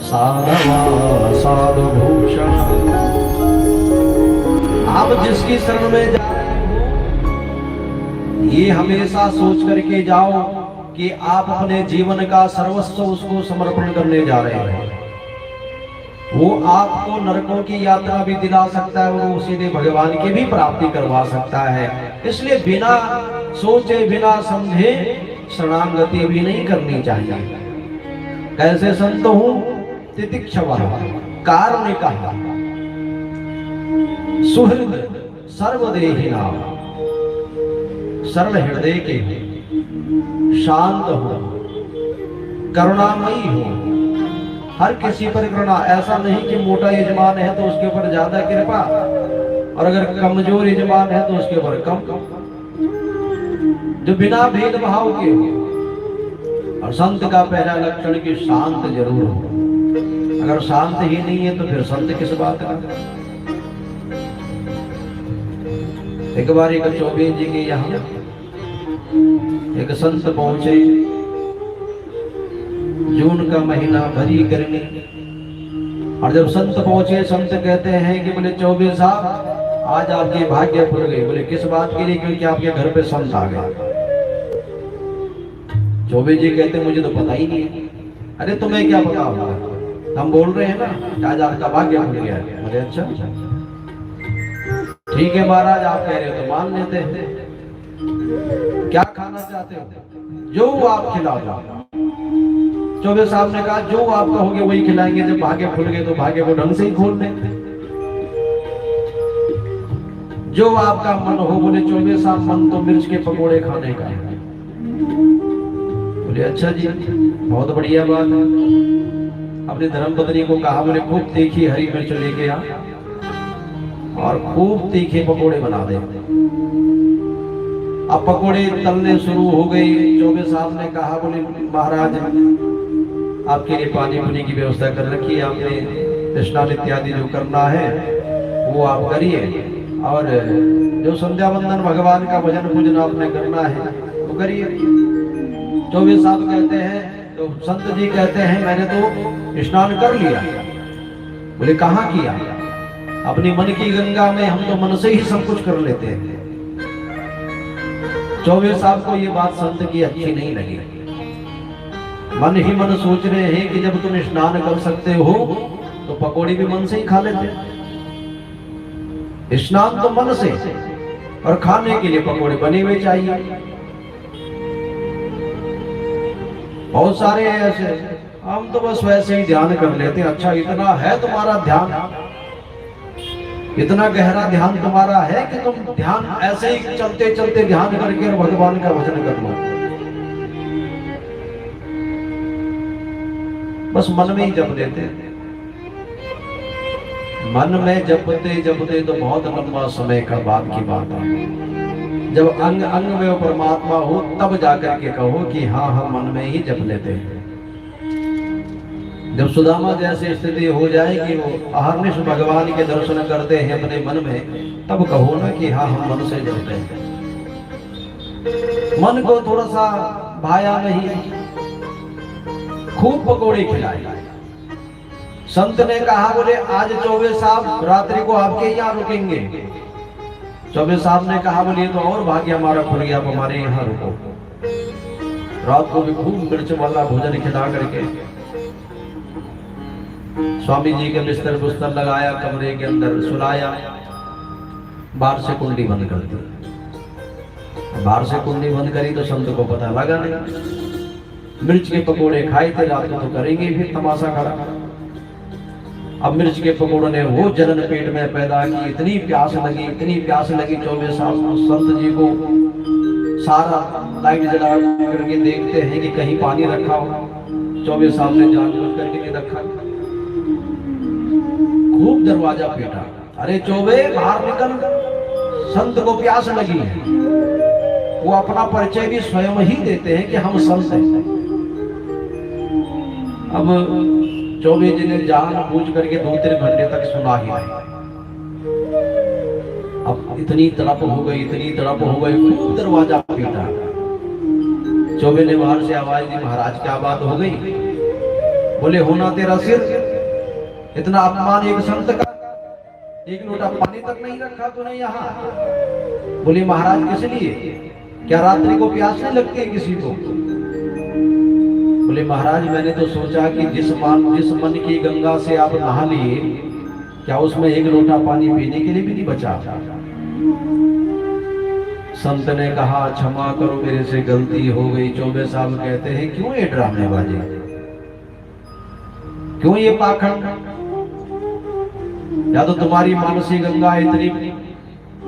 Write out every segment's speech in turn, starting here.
साधवा साधुभूषण। आप जिसकी शरण में जा रहे हो ये हमेशा सोच करके जाओ कि आप अपने जीवन का सर्वस्व उसको समर्पण करने जा रहे हो। वो आपको नरकों की यात्रा भी दिला सकता है और सीधे भगवान की भी प्राप्ति करवा सकता है। इसलिए बिना सोचे बिना समझे शरणागति भी नहीं करनी चाहिए। कैसे संत हूं तितिक्षवा कारुणिकः सुहृद सर्वदेहिना, सरल हृदय के शांत हो, करुणामयी हो, हर किसी पर करुणा। ऐसा नहीं कि मोटा यजमान है तो उसके ऊपर ज्यादा कृपा और अगर कमजोर यजमान है तो उसके ऊपर कम। जो बिना भेदभाव के हो। और संत का पहला लक्षण कि शांत जरूर हो। अगर शांत ही नहीं है तो फिर संत किस बात का। एक बार एक चौबे जी के यहाँ एक संत पहुंचे। जून का महीना भरी गर्मी। और जब संत पहुंचे संत कहते हैं कि बोले चौबे साहब आज आपके भाग्य खुल गए। बोले किस बात के लिए? क्योंकि आपके घर पे संत आ गए। चौबे जी कहते मुझे तो पता ही नहीं। अरे तुम्हें क्या पता होगा, हम बोल रहे हैं ना आज आपका भाग्य खुल गया। बोले अच्छा ठीक है महाराज, आप कह रहे हो तो मान लेते हैं। क्या खाना चाहते हो? जो आप खिलाओ। चौबे साहब ने कहा जो आप कहोगे वही खिलाएंगे। जब भाग्य खुल गए तो भाग्य को ढंग से ही खोल देंगे। जो आपका मन हो। बोले चौबे साहब मन तो मिर्च के पकोड़े खाने का है। बोले अच्छा जी बहुत बढ़िया बात है। अपनी धर्मपत्नी को कहा बोले खूब तीखी हरी मिर्च लेके आ और खूब तीखे पकोड़े बना दे। अब पकोड़े तलने शुरू हो गए। चौबे साहब ने कहा बोले महाराज आपके लिए पानी पुनी की व्यवस्था कर रखी है। आपने स्नान इत्यादि जो करना है वो आप करिए और जो संध्या वंदन भगवान का भजन पूजन आपने करना है वो करिए। चौबे साहब कहते हैं तो संत जी कहते हैं मैंने तो स्नान कर लिया। बोले कहाँ किया? अपनी मन की गंगा में। हम तो मन से ही सब कुछ कर लेते हैं। चौबे साहब को ये बात संत की अच्छी नहीं लगी। मन ही मन सोच रहे हैं कि जब तुम स्नान कर सकते हो तो पकौड़ी भी मन से ही खा लेते। स्नान तो मन से और खाने के लिए पकौड़े बने हुए चाहिए। बहुत सारे ऐसे हम तो बस वैसे ही ध्यान कर लेते हैं। अच्छा इतना है तुम्हारा ध्यान, इतना गहरा ध्यान तुम्हारा है कि तुम ध्यान ऐसे ही चलते चलते ध्यान करके और भगवान का भजन कर लो। बस मन में ही जप देते हैं। मन में जपते जपते तो बहुत लंबा समय का बाद की बात है। जब अंग अंग में वो परमात्मा हो तब जाकर के कहो कि हाँ हम मन में ही जप लेते हैं। जब सुदामा जैसी स्थिति हो जाए कि वो अहर्निश भगवान के दर्शन करते हैं अपने मन में, तब कहो ना कि हाँ हम मन से जपते हैं। मन को थोड़ा सा भाया नहीं, खूब पकोड़े खिलाए। संत ने कहा बोले आज चौबे साहब रात्रि को आपके यहाँ रुकेंगे। चौबे साहब ने कहा बोले तो और भाग्य हमारा खुल गया, आप हमारे यहाँ रुको। रात को भी खूब मिर्च वाला भोजन खिला करके स्वामी जी के बिस्तर बुस्तर लगाया, कमरे के अंदर सुलाया, बाहर से कुंडी बंद कर दी। बाहर से कुंडी बंद करी तो संत को पता लगा नहीं। मिर्च के पकोड़े खाए थे रात को तो करेंगे फिर तमाशा खड़ा। अब मिर्च के पकोड़ों ने वो जलन पेट में पैदा की। इतनी प्यास लगी चौबे साहब संत जी को। सारा लाइट जला करके देखते हैं कि कहीं पानी रखा हो। चौबे साहब ने जानबूझ करके नहीं रखा। खूब दरवाजा पीटा, अरे चौबे बाहर निकल, संत को प्यास लगी है। वो अपना परिचय भी स्वयं ही देते हैं कि हम संत हैं। अब चौबे जी ने जानबूझ करके 2-3 घंटे तक सुना ही नहीं। अब इतनी तड़प हो गई, खूब दरवाजा पीटा। चौबे ने बाहर से आवाज दी, महाराज क्या बात हो गई? बोले होना तेरा सिर, इतना अपमान एक संत का, एक लोटा पानी तक नहीं रखा तूने यहाँ। बोले महाराज किस लिए, क्या रात्रि को प्यास नहीं लगती है किसी को? बोले महाराज मैंने तो सोचा कि जिस मन की गंगा से आप नहा लिए, क्या उसमें एक लोटा पानी पीने के लिए भी नहीं बचा? संत ने कहा क्षमा करो मेरे से गलती हो गई। चौबे साहब कहते हैं क्यों ये ड्रामेबाजी, क्यों ये पाखंड? या तो तुम्हारी मानसी गंगा इतनी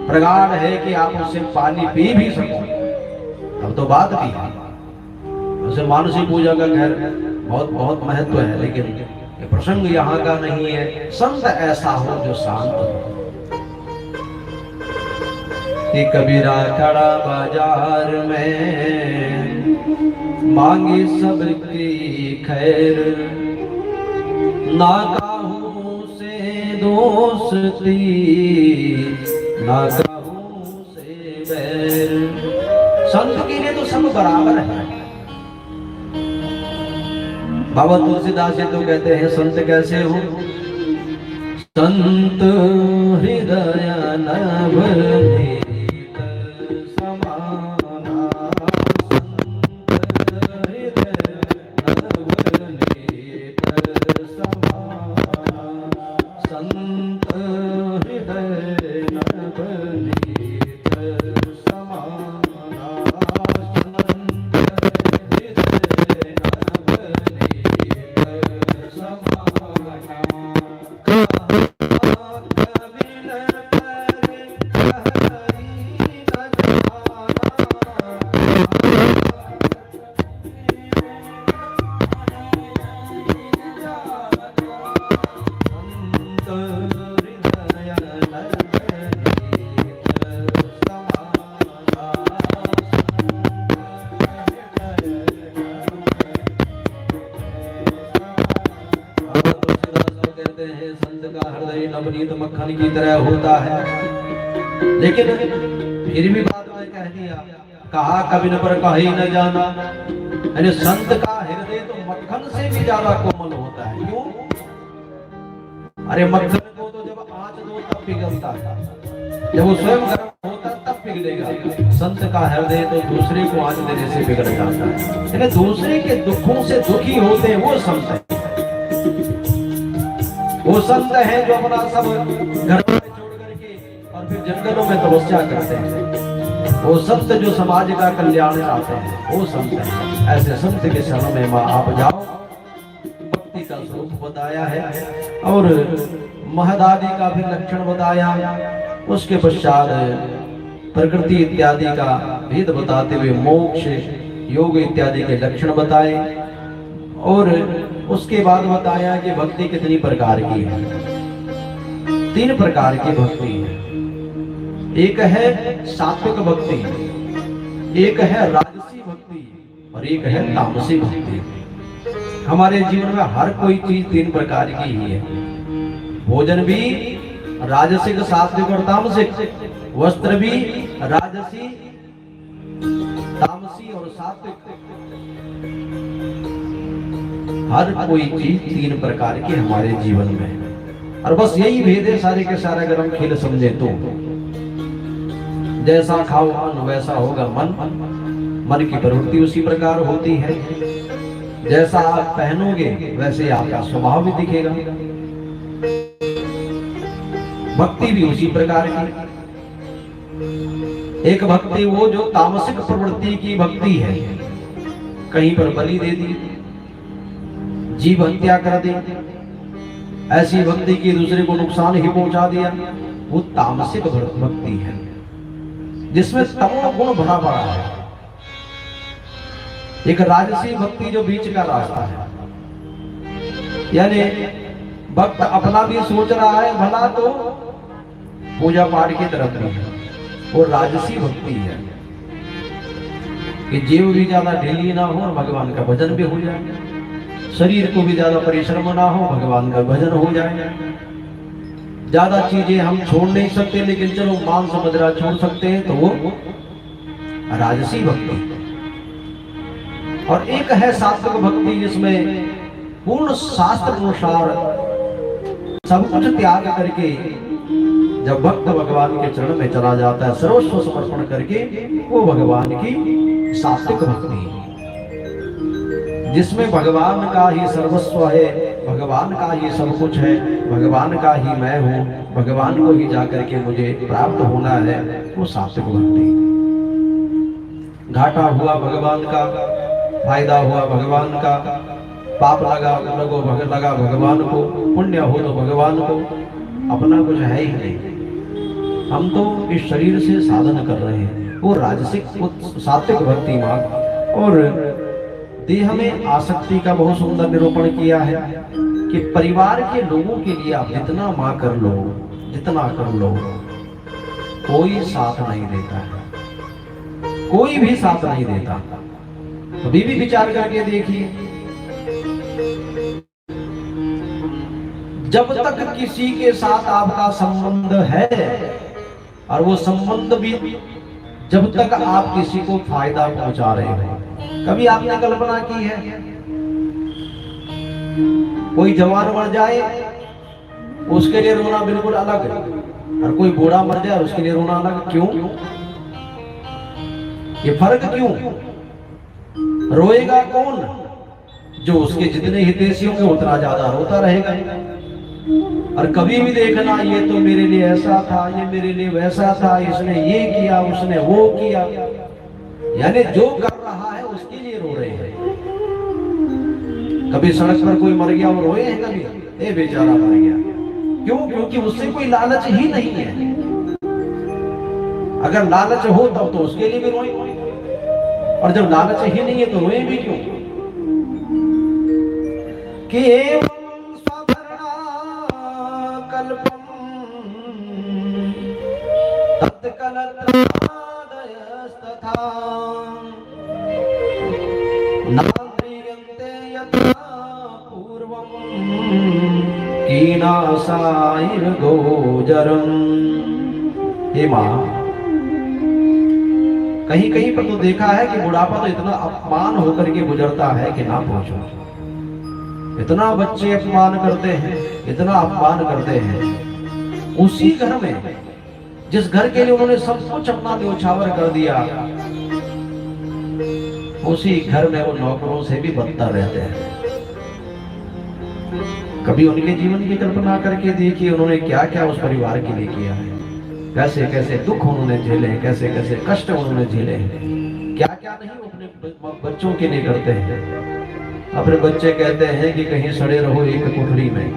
प्रगाढ़ है कि आप उससे पानी पी भी सको, अब तो बात भी है। वैसे मानसी पूजा का खैर बहुत बहुत महत्व है, लेकिन ये प्रसंग यहाँ का नहीं है। संत ऐसा हो जो शांत हो। कि कबीरा खड़ा बाजार में मांगी सबकी खैर, ना काहू से दोस्ती ना काहू से बैर। संत के लिए तो सब बराबर है। बाबा तुलसीदास जी तो कहते हैं संत कैसे हो? संत हृदय नभ नवनीत मक्खन की तरह होता है। लेकिन फिर भी बात में कह दिया, कहा कभी न पर कहीं न जाना। यानी संत का हृदय तो मक्खन से भी ज्यादा कोमल होता है। क्यों? अरे मक्खन को तो जब आंच दो तब पिघलता है, जब वो स्वयं गर्म होता तब पिघलेगा। संत का हृदय तो दूसरे को आंच देने से पिघल जाता है। यानी दूसरे के दुखों से दुखी होते हैं वो संत है। वो संत है जो अपना सब घर में छोड़ करके और फिर जंगलों में तपस्या करते हैं। वो संत जो समाज का कल्याण चाहते हैं वो संत है। ऐसे संत के शरण में मां आप जाओ। भक्ति का स्वरूप बताया है और महदादि का भी लक्षण बताया। उसके पश्चात प्रकृति इत्यादि का भेद बताते हुए मोक्ष योग इत्यादि के लक्षण बताए और उसके बाद बताया कि भक्ति कितनी प्रकार की है। 3 प्रकार की भक्ति है। एक है सात्विक भक्ति, एक है राजसी भक्ति और एक है तामसी भक्ति। हमारे जीवन में हर कोई चीज 3 प्रकार की ही है। भोजन भी राजसिक, सात्विक और तामसिक, वस्त्र भी राजसी, तामसी और सात्विक। हर कोई चीज 3 प्रकार की हमारे जीवन में है और बस यही भेद है सारे के सारे। अगर हम खेल समझे तो जैसा खाओ अन्न वैसा होगा मन, मन की प्रवृत्ति उसी प्रकार होती है। जैसा आप पहनोगे वैसे आपका स्वभाव भी दिखेगा। भक्ति भी उसी प्रकार की। एक भक्ति वो जो तामसिक प्रवृत्ति की भक्ति है, कहीं पर बलि दे दी, जीव हत्या कर दी, ऐसी भक्ति की दूसरे को नुकसान ही पहुंचा दिया, वो तामसिक भक्ति है जिसमें तमो गुण भरा पड़ा है। एक राजसी भक्ति जो बीच का रास्ता है, यानी भक्त अपना भी सोच रहा है भला तो पूजा पाठ की तरफ भी है, वो राजसी भक्ति है कि जीव भी ज्यादा ढीली ना हो और भगवान का भजन भी हो जाए, शरीर को भी ज्यादा परिश्रम ना हो, भगवान का भजन हो जाए। ज्यादा चीजें हम छोड़ नहीं सकते लेकिन चलो मांस मदिरा छोड़ सकते हैं, तो वो राजसी भक्ति। और एक है सात्विक भक्ति जिसमें पूर्ण शास्त्र अनुसार सब कुछ त्याग करके जब भक्त भगवान के चरण में चला जाता है, सर्वस्व समर्पण करके, वो भगवान की सात्विक भक्ति, जिसमें भगवान का ही सर्वस्व है, भगवान का ही सब कुछ है, भगवान का ही मैं हूँ, भगवान को ही जाकर के मुझे प्राप्त होना है, वो सात्विक भक्ति। घाटा हुआ भगवान का, फायदा हुआ भगवान का, पाप लगा भगवान को, पुण्य हो तो भगवान को, अपना कुछ है ही नहीं। हम तो इस शरीर से साधन कर रहे हैं, वो राजसिक सात्विक भक्ति मार्ग। और देह में आसक्ति का बहुत सुंदर निरूपण किया है कि परिवार के लोगों के लिए आप जितना मां कर लो, जितना कर लो, कोई साथ नहीं देता है, कोई भी साथ नहीं देता। अभी भी विचार करके देखिए, जब तक किसी के साथ आपका संबंध है, और वो संबंध भी जब तक आप किसी को फायदा पहुंचा रहे हो, कभी आपने कल्पना की है कोई जवान मर जाए उसके लिए रोना बिल्कुल अलग है, और कोई बूढ़ा मर जाए उसके लिए रोना अलग? क्यों? ये फर्क क्यों? रोएगा कौन? जो उसके जितने हितैषी होंगे उतना ज्यादा रोता रहेगा। और कभी भी देखना, ये तो मेरे लिए ऐसा था, ये मेरे लिए वैसा था, इसने ये किया, उसने वो किया, यानी जो कर रहा है उसके लिए रो रहे हैं। कभी सड़क पर कोई मर गया और रोए हैं कभी? ए बेचारा मर गया, क्यों? क्योंकि उससे कोई लालच ही नहीं है। अगर लालच हो तब तो उसके लिए भी रोए, और जब लालच ही नहीं है तो रोए भी क्यों? कि हे मां, कहीं कहीं पर तो देखा है कि बुढ़ापा तो इतना अपमान होकर के गुजरता है कि ना पूछो। इतना बच्चे अपमान करते हैं, इतना अपमान करते हैं। उसी घर में, जिस घर के लिए उन्होंने सब कुछ अपना न्योछावर कर दिया, उसी घर में वो नौकरों से भी बदतर रहते हैं। कभी उनके जीवन की कल्पना करके देखिए, उन्होंने क्या क्या उस परिवार के लिए किया है, कैसे कैसे दुख उन्होंने झेले, कैसे कैसे कष्ट उन्होंने झेले, क्या क्या नहीं अपने बच्चों के लिए करते हैं। अपने बच्चे कहते हैं कि कहीं सड़े रहो एक कोठरी में,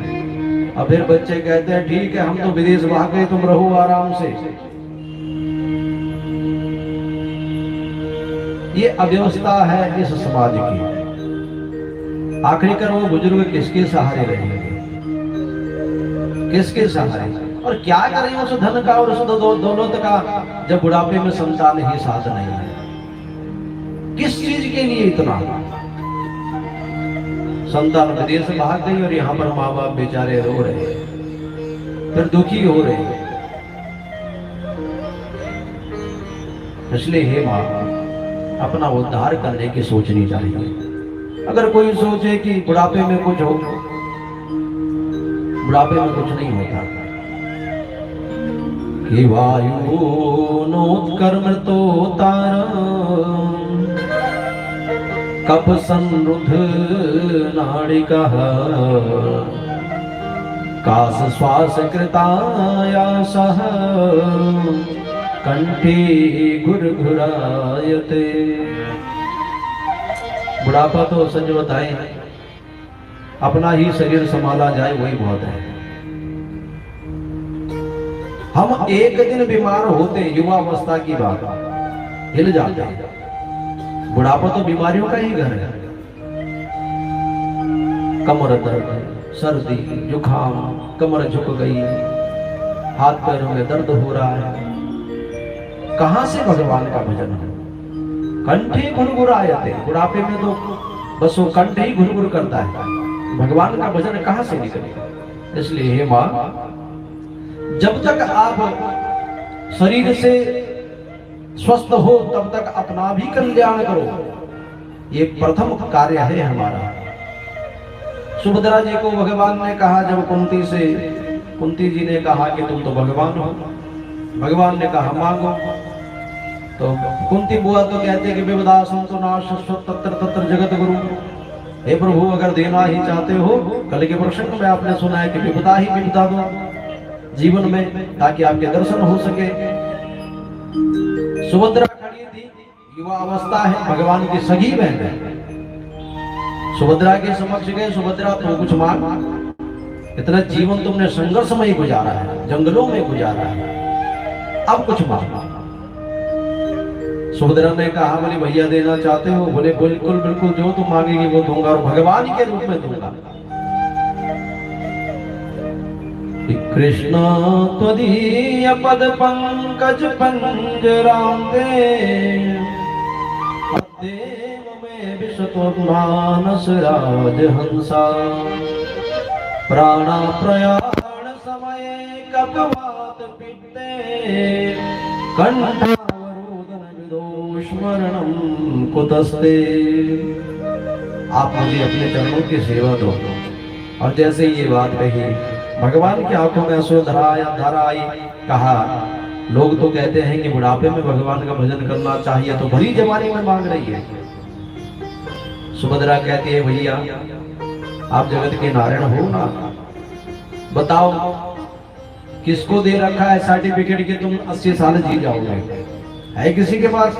और फिर बच्चे कहते हैं ठीक है हम तो विदेश भाग गए, तुम रहो आराम से। ये अव्यवस्था है इस समाज की। आखिरकार वो बुजुर्ग किसके सहारे रहेंगे, किसके सहारे? और क्या करें उस धन का और उस दौलत का, जब बुढ़ापे में संतान ही साथ नहीं है? किस चीज के लिए इतना? संतान विदेश भाग गई और यहाँ पर माँ बाप बेचारे रो रहे, फिर दुखी हो रहे। इसलिए हे माँ, अपना उद्धार करने की सोचनी चाहिए। अगर कोई सोचे कि बुढ़ापे में कुछ हो, बुढ़ापे में कुछ नहीं होता। कि वायु नोत्कर्म तो तारा, कप संरुद्ध नाड़िका, कास श्वास कृतायासः, कंठे घुरघुरायते। बुढ़ापा तो सच बताए, अपना ही शरीर संभाला जाए वही बहुत है। हम एक दिन बीमार होते, युवावस्था की बात, हिल जाते हैं। बुढ़ापा तो बीमारियों का ही घर है। कमर दर्द, सर्दी, जुकाम, कमर झुक गई, हाथ पैरों में दर्द हो रहा है, कहां से भगवान का भजन हो? कंठे घुरघुरायते। बुढ़ापे में तो बस वो कंठ ही घुरघुर करता है, भगवान का भजन कहां से निकलेगा? इसलिए हे मां, जब तक आप शरीर से स्वस्थ हो तब तक अपना भी कल्याण करो। ये प्रथम कार्य है हमारा। सुभद्रा जी को भगवान ने कहा, जब कुंती जी ने कहा कि तुम तो भगवान हो, भगवान ने कहा मांगो। तो कुंती बुआ तो कहते कि विपदा संतो नाश शाश्वत तत्र तत्र जगत गुरु। हे प्रभु, अगर देना ही चाहते हो, कल के प्रसंग में आपने सुना है कि विपदा ही विपदा दो जीवन में, ताकि आपके दर्शन हो सके। सुभद्रा खड़ी थी, युवा अवस्था है, भगवान की सगी बहन है। सुभद्रा के समक्ष गए, सुभद्रा तुम कुछ मांग, इतना जीवन तुमने संघर्ष में ही गुजारा है, जंगलों में गुजारा है, अब कुछ मांग। सुभद्रा ने कहा, बोले भैया देना चाहते हो? बोले बिल्कुल बिल्कुल, जो तुम मांगेगी वो दूंगा, और भगवान के रूप में दूंगा। कृष्ण त्वदीय पद पंकज पंजरांते देव में विशतोन्मानस राजहंसा प्राणा प्रयाण समय कपवात पित्ते कंठावरोदन विदोष्मरणम कुतस्ते। आप मुझे अपने चरणों की सेवा दो। और जैसे ये बात कही, भगवान की आंखों में आंसू धारा आई। कहा, लोग तो कहते हैं कि बुढ़ापे में भगवान का भजन करना चाहिए, तो भली जवानी में मांग रही है। सुभद्रा कहती है, भैया आप जगत के नारायण हो ना, बताओ किसको दे रखा है सर्टिफिकेट कि तुम 80 साल जी जाओगे? है किसी के पास?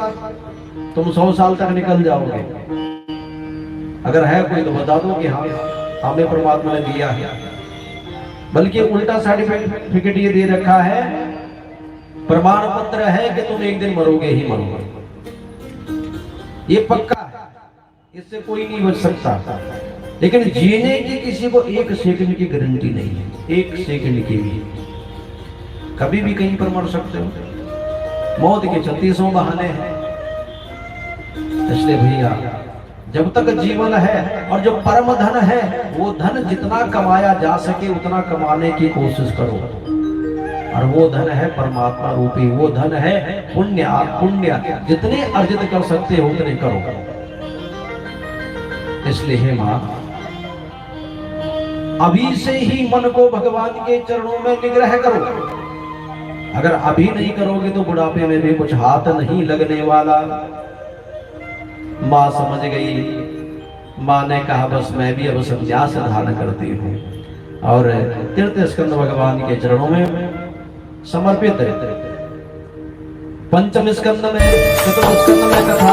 तुम 100 साल तक निकल जाओगे? अगर है कोई तो बता दो कि हाँ, हमें परमात्मा ने दिया है। बल्कि उल्टा सर्टिफिकेट ये दे रखा है, प्रमाण पत्र है कि तुम एक दिन मरोगे ही मरोगे, ये पक्का है, इससे कोई नहीं बच सकता। लेकिन जीने की किसी को 1 सेकंड की गारंटी नहीं है, 1 सेकंड की भी। कभी भी कहीं पर मर सकते हो, मौत के 36 बहाने हैं। इसलिए भैया, जब तक जीवन है, और जो परम धन है, वो धन जितना कमाया जा सके उतना कमाने की कोशिश करो। और वो धन है परमात्मा रूपी, वो धन है पुण्य। आप पुण्य जितने अर्जित कर सकते हो उतने करो। इसलिए हे मां, अभी से ही मन को भगवान के चरणों में निग्रह करो। अगर अभी नहीं करोगे तो बुढ़ापे में भी कुछ हाथ नहीं लगने वाला। माँ समझ गई। माँ ने कहा, बस मैं भी अब संन्यास धारण करती हूँ, और तीर्थ स्कंद भगवान के चरणों में समर्पित। पंचम स्कंद में, चतुर्थ स्कंद में कथा